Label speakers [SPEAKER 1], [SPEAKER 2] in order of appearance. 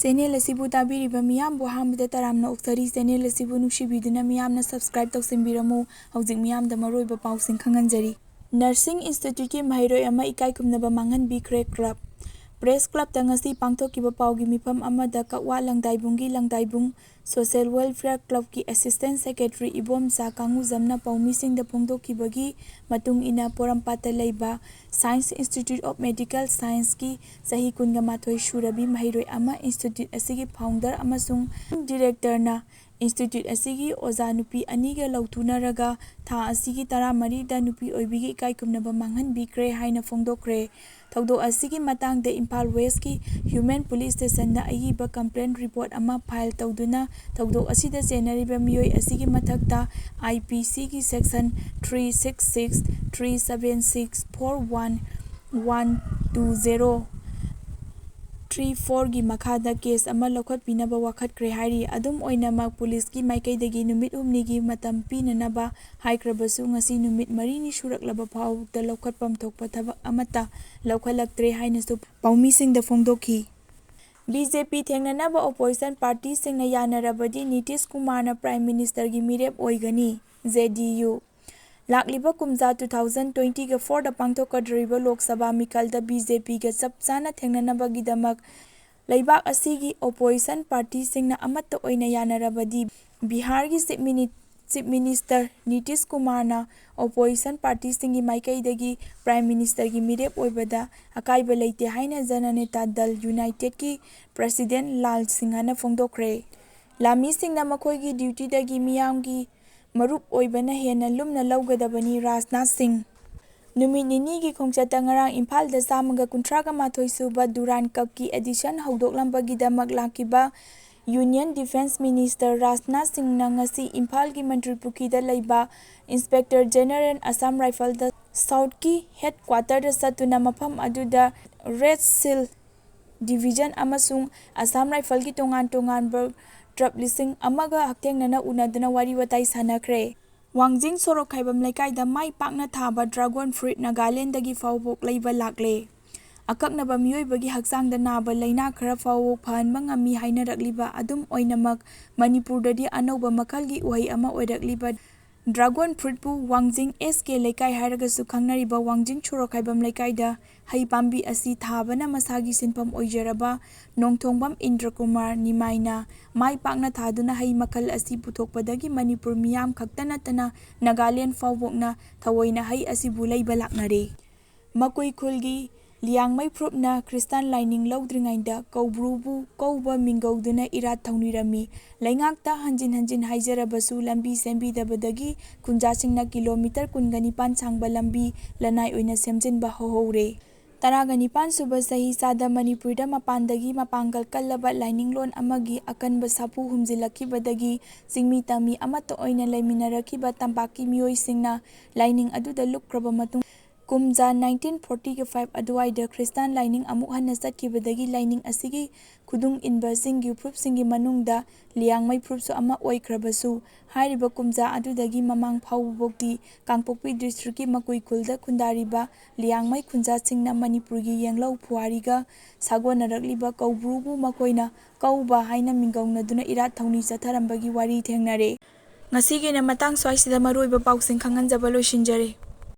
[SPEAKER 1] Channel asibu tabiriba miyambu hamda taramna oktari channel asibu nuksibiduna miyamna subscribe tausimbiramu hojik miyamda maroiba pausing khanganjari. Nursing Institute ki mahiroi ama EKAIKHUMNABA MANGHANBIKHARE Club Press Club tangasi pangthokiba paugi mifam amada Kakwa Langdaibunggi Langdaibung Social Welfare Club ki Assistant Secretary Ibomcha Kanguzamna paumisingda phongdokibagi matung ina Porampata leiba Science Institute of Medical Science ki sahi kunga mathoi shurabi mahiroi ama institute asigi founder amasung director na Institute asigi oza nupi aniga lautunaraga tha asigi taramari da nupi oibigi EKAIKHUMNABA MANGHANBIKHARE haina phongdokre thaudo asigi matangda Imphal West ki Human Police Station da ayiba complaint report ama file tauduna thaudo asida chenariba miyoi asigi mathakta IPC ki section 366 376 41120 34 gi makhada case ama lokhat pinaba wakhat kre hairi adum oinama police ki maikaidagi numit humni gi matam pinanaba haikrabasu ngasi numit marini suraklaba phau da lokhat pamthokpa thabak amata lokhalaktre hainasu paumising da phongdokhi. BJP thengnanaba opposition party singna yanarabadi Nitish Kumarna Prime Minister gi mirep oigani. JDU Lakliba kumja 2020 ga 4 da pangthokadriba Lok Sabha mikalda BJP ga chapchana thengnanaba gidamak leibak asigi opposition party singna amatta oina yanarabadi Bihar gi Chief Minister Nitish Kumarna opposition party singi maikaidagi Prime Minister gi mirep oibada akaiba leite haina Jananeta Dal United ki President Lal Singhana phongdokre. Lami singna makhoi gi duty dagi miyamgi marup oibana hena lumna laugadabani Rajnath Singh numit nini gi khongchata ngarang Imphal da samaga kuntraga mathoi suba Duran Cup ki edition haudoklambagi damak lakiba Union Defence Minister Rajnath Singh na ngasi Imphal gi Mantripukhi da leiba Inspector General Assam Rifle da South ki headquarter da satuna mafam aduda Red Seal Division amasung Assam Rifle gi tongan Trap lising amaga haktengnana unadana wari watai sanakre. Wangjing Sorok Khaibam Laikai da mai pakna thaba Dragon Fruit Nagaland dagi fawbok leiba lakle. Akaknaba miyoibagi haksang da naba laina khara fawbok phanba ngami hainarakliba adum oinamak Manipurdadi anauba makalgi uhai ama oirakliba Dragon Fruit pu Wangjing SK Laikai hairagasu khangnariba Wangjing Sorok Khaibam Laikai da hai pambi asi thabana masagi sinpam oijaraba Nongthongbam Indrakumar Nimaina mai pakna thaduna hai makal asi puthokpadagi Manipur miyam khaktana tana Nagaland fawbokna thawoina hai asi bulai balaknare. Makoi khulgi Liangmai Prupna Christian Lining Laudringaida Kaubrubu Kauba Mingauduna Irat Thaunirami Laingakta Hanjin Haijarabasu Lambi Sembidabadagi Kunjasingna kilometer Kunganipan Changba Lambi Lanai Oina Semjinba Hohore. Taraganipan suba sahi sada Manipurda mapandagi mapangal kallaba lining loan amagi akanba sapu humjilakibadagi singmi tami amata oina laiminarakiba tampaki miyoi singna lining aduda lukkraba matung kumja 1945 aduaida Christian lining amuk hanna chatkibadagi lining asigi kudung inba singi proof singi manungda Liangmai proof so ama oikrabasu hairiba kumja adudagi mamang phawbokti Kangpokpi district ki Makoi khulda khundariba Liangmai khunja singna Manipurgi yenglau phuariga sagonarakliba Kaubrubu makoina Kauba haina mingaunaduna Irat Thauni chatharambagi wari thengnare. Ngasigi na matang swaisida maroiba pausing khanganjaba loisinjare.